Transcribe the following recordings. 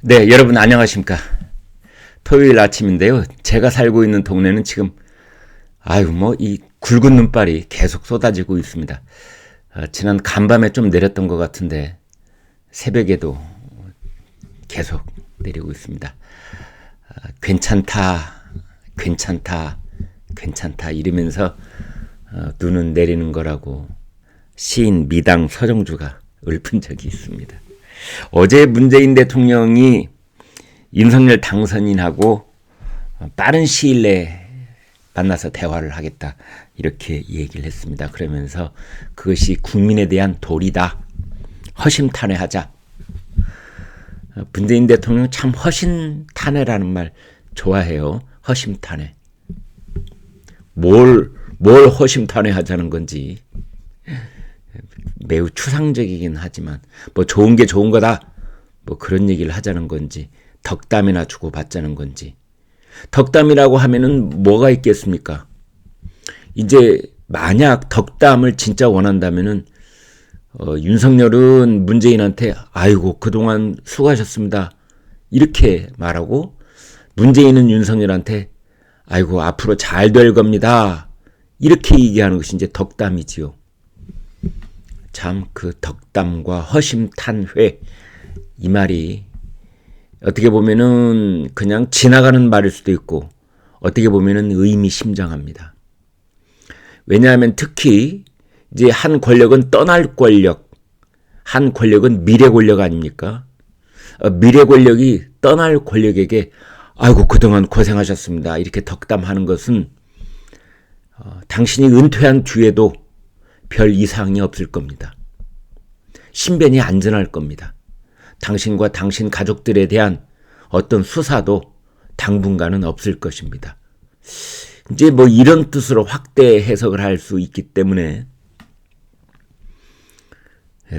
네, 여러분 안녕하십니까. 토요일 아침인데요. 제가 살고 있는 동네는 지금 이 굵은 눈발이 계속 쏟아지고 있습니다. 지난 간밤에 좀 내렸던 것 같은데 새벽에도 계속 내리고 있습니다. 괜찮다 이러면서 눈은 내리는 거라고 시인 미당 서정주가 읊은 적이 있습니다. 어제 문재인 대통령이 윤석열 당선인하고 빠른 시일 내에 만나서 대화를 하겠다 이렇게 얘기를 했습니다. 그러면서 그것이 국민에 대한 도리다. 허심탄회하자. 문재인 대통령 참 허심탄회라는 말 좋아해요. 허심탄회. 뭘 허심탄회하자는 건지 매우 추상적이긴 하지만 좋은 게 좋은 거다 그런 얘기를 하자는 건지 덕담이나 주고받자는 건지. 덕담이라고 하면은 뭐가 있겠습니까? 이제 만약 덕담을 진짜 원한다면은 윤석열은 문재인한테 아이고 그동안 수고하셨습니다 이렇게 말하고, 문재인은 윤석열한테 아이고 앞으로 잘 될 겁니다 이렇게 얘기하는 것이 이제 덕담이지요. 참 그 덕담과 허심탄회 이 말이 어떻게 보면은 그냥 지나가는 말일 수도 있고 어떻게 보면은 의미심장합니다. 왜냐하면 특히 이제 한 권력은 떠날 권력, 한 권력은 미래 권력 아닙니까? 미래 권력이 떠날 권력에게 아이고 그동안 고생하셨습니다 이렇게 덕담하는 것은 당신이 은퇴한 뒤에도 별 이상이 없을 겁니다. 신변이 안전할 겁니다. 당신과 당신 가족들에 대한 어떤 수사도 당분간은 없을 것입니다. 이제 이런 뜻으로 확대 해석을 할 수 있기 때문에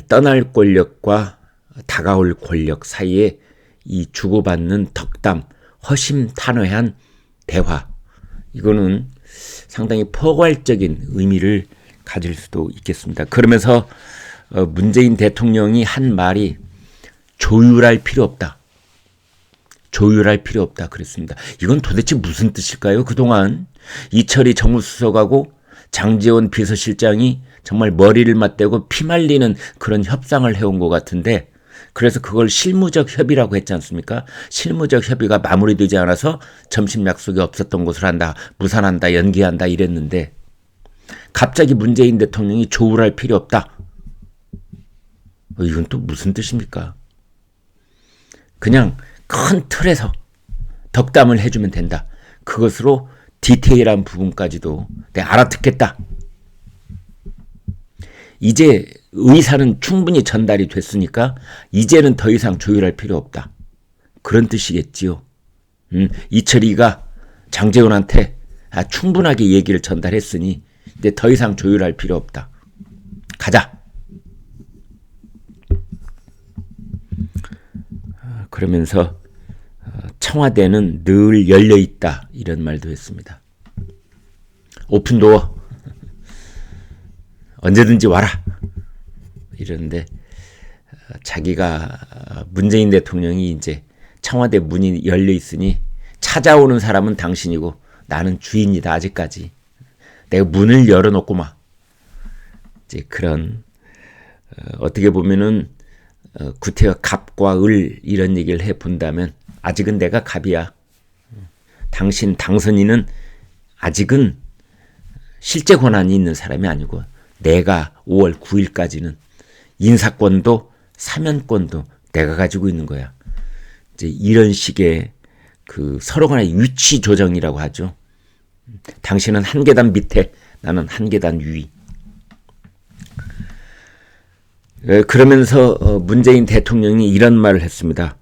떠날 권력과 다가올 권력 사이에 이 주고받는 덕담, 허심탄회한 대화, 이거는 상당히 포괄적인 의미를 가질 수도 있겠습니다. 그러면서 문재인 대통령이 한 말이 조율할 필요 없다. 조율할 필요 없다 그랬습니다. 이건 도대체 무슨 뜻일까요? 그동안 이철이 정무수석하고 장제원 비서실장이 정말 머리를 맞대고 피말리는 그런 협상을 해온 것 같은데, 그래서 그걸 실무적 협의라고 했지 않습니까? 실무적 협의가 마무리되지 않아서 점심 약속이 없었던 것을 한다, 무산한다, 연기한다 이랬는데 갑자기 문재인 대통령이 조율할 필요 없다. 이건 또 무슨 뜻입니까? 그냥 큰 틀에서 덕담을 해주면 된다. 그것으로 디테일한 부분까지도 내가 알아듣겠다. 이제 의사는 충분히 전달이 됐으니까 이제는 더 이상 조율할 필요 없다. 그런 뜻이겠지요. 이철이가 장제원한테 충분하게 얘기를 전달했으니 이제 더 이상 조율할 필요 없다. 가자. 그러면서 청와대는 늘 열려있다 이런 말도 했습니다. 오픈도어 언제든지 와라 이러는데, 자기가 문재인 대통령이 이제 청와대 문이 열려있으니 찾아오는 사람은 당신이고 나는 주인이다. 아직까지 내가 문을 열어놓고만 이제 그런 어떻게 보면은 구태여 갑과 을 이런 얘기를 해본다면 아직은 내가 갑이야. 당신 당선인은 아직은 실제 권한이 있는 사람이 아니고 내가 5월 9일까지는 인사권도 사면권도 내가 가지고 있는 거야. 이제 이런 식의 그 서로 간의 위치 조정이라고 하죠. 당신은 한 계단 밑에, 나는 한 계단 위. 그러면서 문재인 대통령이 이런 말을 했습니다.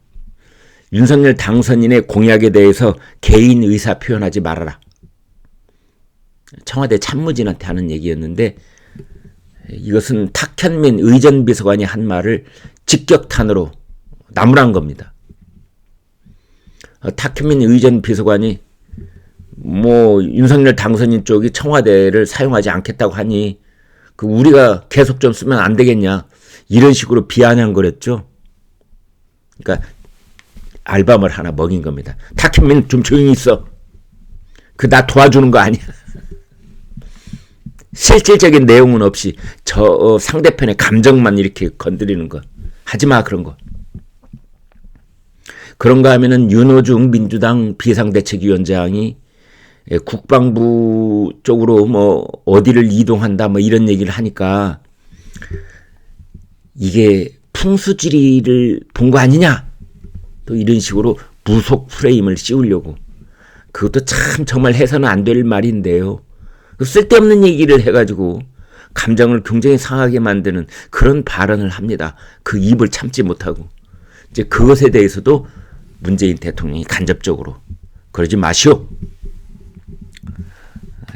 윤석열 당선인의 공약에 대해서 개인 의사 표현하지 말아라. 청와대 참모진한테 하는 얘기였는데, 이것은 탁현민 의전비서관이 한 말을 직격탄으로 나무란 겁니다. 탁현민 의전비서관이 윤석열 당선인 쪽이 청와대를 사용하지 않겠다고 하니 우리가 계속 좀 쓰면 안 되겠냐 이런 식으로 비아냥거렸죠. 그러니까 알밤을 하나 먹인 겁니다. 탁현민 좀 조용히 있어. 그 나 도와주는 거 아니야. 실질적인 내용은 없이 저 상대편의 감정만 이렇게 건드리는 거. 하지마 그런 거. 그런가 하면은 윤호중 민주당 비상대책위원장이 국방부 쪽으로 뭐 어디를 이동한다 뭐 이런 얘기를 하니까 이게 풍수지리를 본 거 아니냐 또 이런 식으로 무속 프레임을 씌우려고. 그것도 참 정말 해서는 안 될 말인데요. 쓸데없는 얘기를 해가지고 감정을 굉장히 상하게 만드는 그런 발언을 합니다. 그 입을 참지 못하고. 이제 그것에 대해서도 문재인 대통령이 간접적으로 그러지 마시오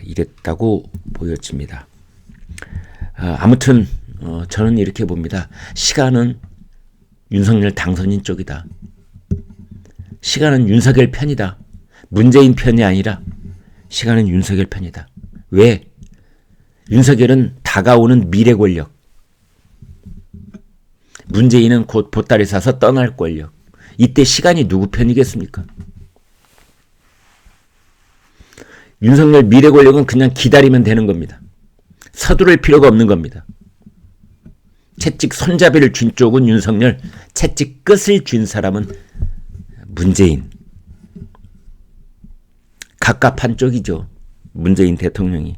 이랬다고 보여집니다. 아무튼 저는 이렇게 봅니다. 시간은 윤석열 당선인 쪽이다. 시간은 윤석열 편이다. 문재인 편이 아니라 시간은 윤석열 편이다. 왜? 윤석열은 다가오는 미래 권력. 문재인은 곧 보따리 싸서 떠날 권력. 이때 시간이 누구 편이겠습니까? 윤석열 미래 권력은 그냥 기다리면 되는 겁니다. 서두를 필요가 없는 겁니다. 채찍 손잡이를 쥔 쪽은 윤석열, 채찍 끝을 쥔 사람은 문재인. 갑갑한 쪽이죠. 문재인 대통령이.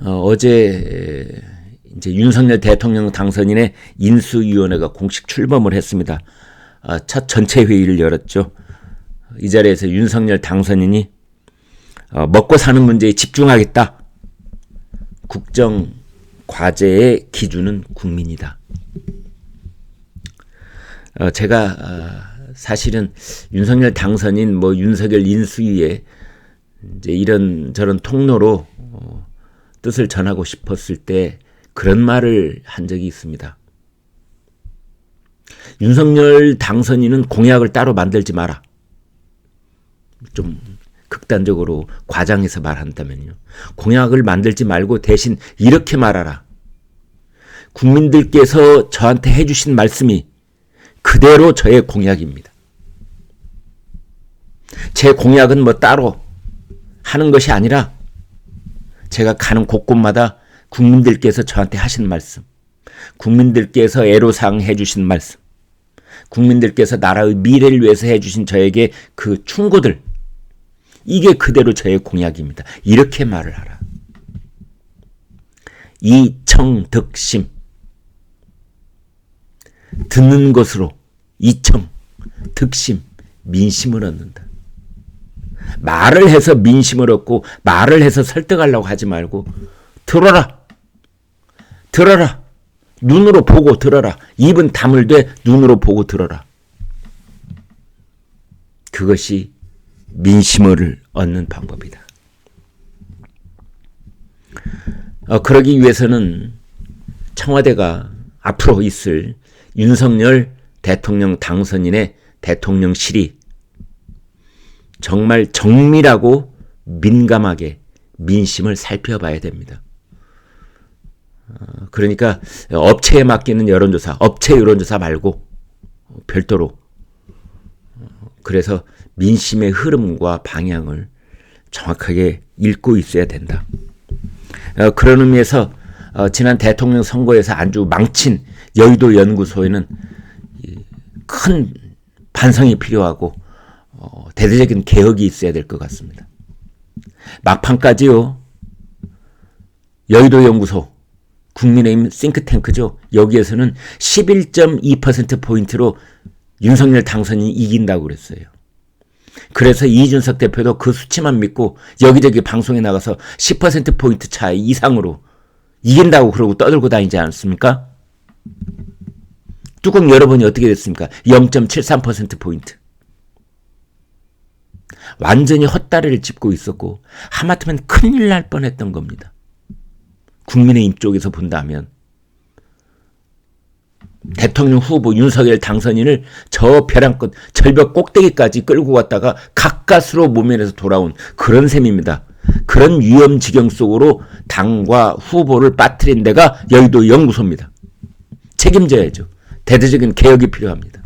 어제 이제 윤석열 대통령 당선인의 인수위원회가 공식 출범을 했습니다. 첫 전체 회의를 열었죠. 이 자리에서 윤석열 당선인이 먹고 사는 문제에 집중하겠다. 국정 과제의 기준은 국민이다. 제가 사실은 윤석열 당선인 뭐 윤석열 인수위에 이제 이런 저런 통로로 뜻을 전하고 싶었을 때 그런 말을 한 적이 있습니다. 윤석열 당선인은 공약을 따로 만들지 마라. 좀 극단적으로 과장해서 말한다면요. 공약을 만들지 말고 대신 이렇게 말하라. 국민들께서 저한테 해주신 말씀이 그대로 저의 공약입니다. 제 공약은 뭐 따로 하는 것이 아니라 제가 가는 곳곳마다 국민들께서 저한테 하신 말씀, 국민들께서 애로사항 해주신 말씀, 국민들께서 나라의 미래를 위해서 해주신 저에게 그 충고들, 이게 그대로 저의 공약입니다. 이렇게 말을 하라. 이청득심. 듣는 것으로 이청, 득심, 민심을 얻는다. 말을 해서 민심을 얻고 말을 해서 설득하려고 하지 말고 들어라. 들어라. 눈으로 보고 들어라. 입은 다물되 눈으로 보고 들어라. 그것이 민심을 얻는 방법이다. 그러기 위해서는 청와대가 앞으로 있을 윤석열 대통령 당선인의 대통령실이 정말 정밀하고 민감하게 민심을 살펴봐야 됩니다. 그러니까 업체에 맡기는 여론조사, 업체 여론조사 말고 별도로 그래서 민심의 흐름과 방향을 정확하게 읽고 있어야 된다. 그런 의미에서 지난 대통령 선거에서 아주 망친 여의도 연구소에는 큰 반성이 필요하고 대대적인 개혁이 있어야 될 것 같습니다. 막판까지요. 여의도 연구소 국민의힘 싱크탱크죠. 여기에서는 11.2%포인트로 윤석열 당선인이 이긴다고 그랬어요. 그래서 이준석 대표도 그 수치만 믿고 여기저기 방송에 나가서 10%포인트 차이 이상으로 이긴다고 그러고 떠들고 다니지 않습니까? 뚜껑 열어보니 어떻게 됐습니까? 0.73%포인트. 완전히 헛다리를 짚고 있었고 하마터면 큰일 날 뻔했던 겁니다. 국민의힘 쪽에서 본다면 대통령 후보 윤석열 당선인을 저 벼랑 끝 절벽 꼭대기까지 끌고 갔다가 가까스로 모면에서 돌아온 그런 셈입니다. 그런 위험 지경 속으로 당과 후보를 빠뜨린 데가 여의도 연구소입니다. 책임져야죠. 대대적인 개혁이 필요합니다.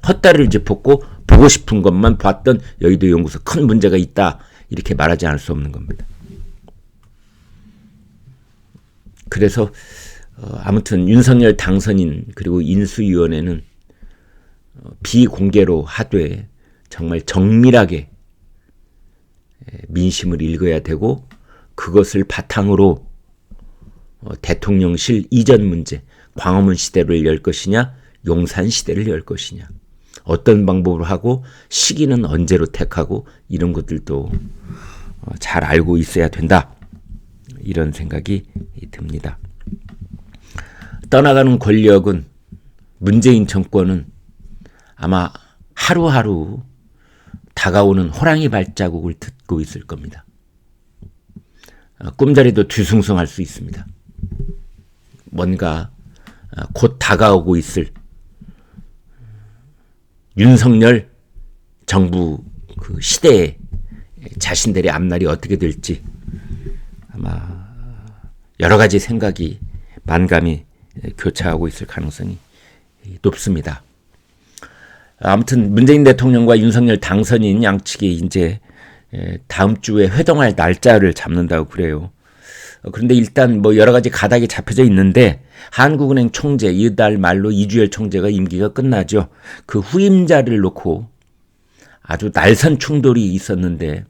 헛다리를 짚었고 보고 싶은 것만 봤던 여의도 연구소 큰 문제가 있다 이렇게 말하지 않을 수 없는 겁니다. 그래서 아무튼 윤석열 당선인 그리고 인수위원회는 비공개로 하되 정말 정밀하게 민심을 읽어야 되고 그것을 바탕으로 대통령실 이전 문제, 광화문 시대를 열 것이냐, 용산 시대를 열 것이냐, 어떤 방법으로 하고 시기는 언제로 택하고 이런 것들도 잘 알고 있어야 된다. 이런 생각이 듭니다. 떠나가는 권력은 문재인 정권은 아마 하루하루 다가오는 호랑이 발자국을 듣고 있을 겁니다. 꿈자리도 뒤숭숭할 수 있습니다. 뭔가 곧 다가오고 있을 윤석열 정부 그 시대에 자신들의 앞날이 어떻게 될지 아마 여러 가지 생각이 만감이 교차하고 있을 가능성이 높습니다. 아무튼 문재인 대통령과 윤석열 당선인 양측이 이제 다음 주에 회동할 날짜를 잡는다고 그래요. 그런데 일단 뭐 여러 가지 가닥이 잡혀져 있는데 한국은행 총재 이달 말로 이주열 총재가 임기가 끝나죠. 그 후임자를 놓고 아주 날선 충돌이 있었는데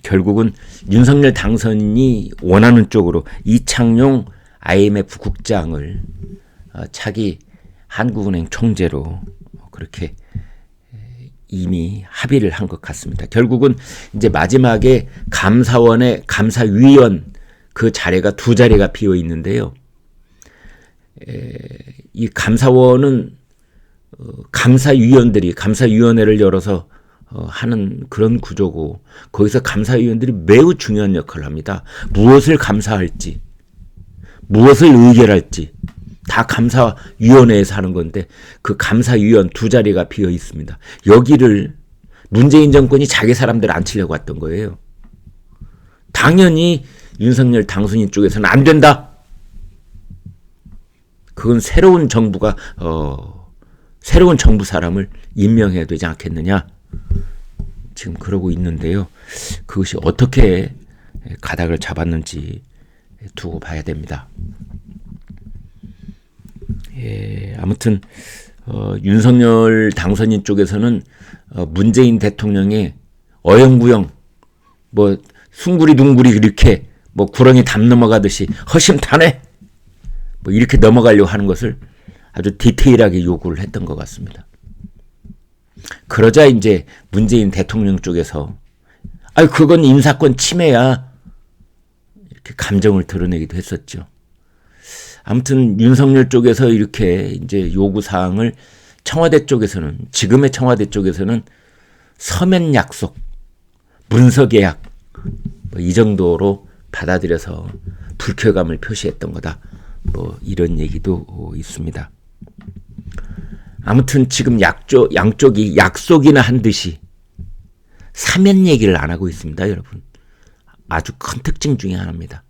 결국은 윤석열 당선인이 원하는 쪽으로 이창용 IMF 국장을 차기 한국은행 총재로 그렇게 이미 합의를 한 것 같습니다. 결국은 이제 마지막에 감사원의 감사위원 그 자리가 두 자리가 비어 있는데요. 이 감사원은 감사위원들이 감사위원회를 열어서 하는 그런 구조고 거기서 감사위원들이 매우 중요한 역할을 합니다. 무엇을 감사할지, 무엇을 의결할지 다 감사위원회에서 하는 건데 그 감사위원 두 자리가 비어 있습니다. 여기를 문재인 정권이 자기 사람들 앉히려고 했던 거예요. 당연히 윤석열 당선인 쪽에서는 안 된다. 그건 새로운 정부가 새로운 정부 사람을 임명해야 되지 않겠느냐. 지금 그러고 있는데요. 그것이 어떻게 가닥을 잡았는지 두고 봐야 됩니다. 아무튼 윤석열 당선인 쪽에서는 문재인 대통령의 어영부영 뭐 숭구리 둥구리 이렇게 뭐 구렁이 담 넘어가듯이 허심탄회 뭐 이렇게 넘어가려고 하는 것을 아주 디테일하게 요구를 했던 것 같습니다. 그러자 이제 문재인 대통령 쪽에서 그건 인사권 침해야 이렇게 감정을 드러내기도 했었죠. 아무튼 윤석열 쪽에서 이렇게 이제 요구 사항을 청와대 쪽에서는 지금의 청와대 쪽에서는 서면 약속, 문서 계약 뭐 이 정도로 받아들여서 불쾌감을 표시했던 거다. 뭐 이런 얘기도 있습니다. 아무튼 지금 양쪽이 약속이나 한 듯이 사면 얘기를 안 하고 있습니다, 여러분. 아주 큰 특징 중에 하나입니다.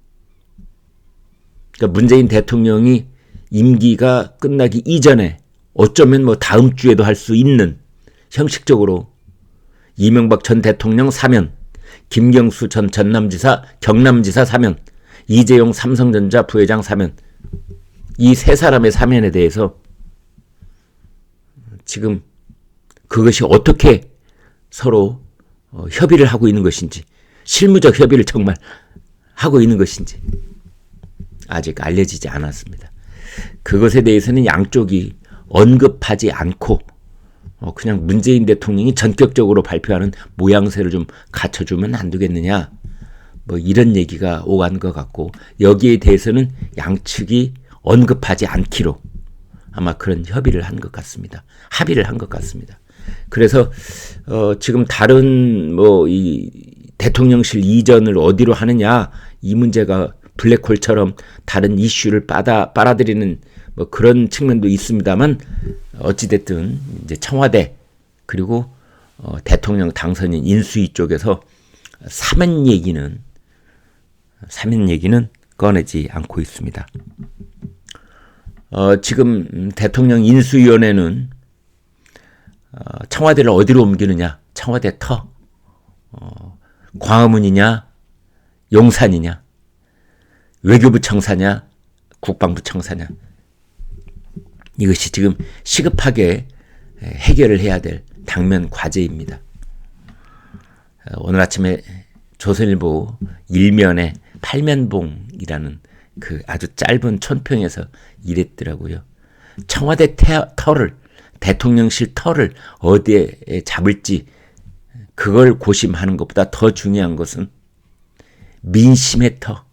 그러니까 문재인 대통령이 임기가 끝나기 이전에 어쩌면 뭐 다음 주에도 할 수 있는 형식적으로 이명박 전 대통령 사면, 김경수 전 전남지사, 경남지사 사면, 이재용 삼성전자 부회장 사면 이 세 사람의 사면에 대해서 지금 그것이 어떻게 서로 협의를 하고 있는 것인지 실무적 협의를 정말 하고 있는 것인지 아직 알려지지 않았습니다. 그것에 대해서는 양쪽이 언급하지 않고 그냥 문재인 대통령이 전격적으로 발표하는 모양새를 좀 갖춰주면 안 되겠느냐 뭐 이런 얘기가 오간 것 같고 여기에 대해서는 양측이 언급하지 않기로 아마 그런 협의를 한 것 같습니다. 합의를 한 것 같습니다. 그래서 지금 다른 뭐 이 대통령실 이전을 어디로 하느냐 이 문제가 블랙홀처럼 다른 이슈를 빨아들이는 뭐 그런 측면도 있습니다만 어찌됐든 이제 청와대 그리고 대통령 당선인 인수위 쪽에서 사면 얘기는 꺼내지 않고 있습니다. 지금 대통령 인수위원회는 청와대를 어디로 옮기느냐? 청와대 터. 광화문이냐? 용산이냐? 외교부 청사냐? 국방부 청사냐? 이것이 지금 시급하게 해결을 해야 될 당면 과제입니다. 오늘 아침에 조선일보 일면에 팔면봉이라는 그 아주 짧은 촌평에서 이랬더라고요. 청와대 터를, 대통령실 터를 어디에 잡을지 그걸 고심하는 것보다 더 중요한 것은 민심의 터,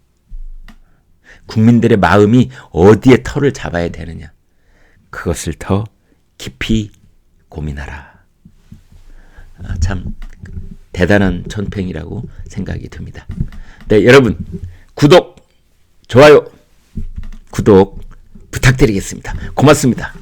국민들의 마음이 어디에 터를 잡아야 되느냐, 그것을 더 깊이 고민하라. 참 대단한 촌평이라고 생각이 듭니다. 네, 여러분 구독, 좋아요, 구독 부탁드리겠습니다. 고맙습니다.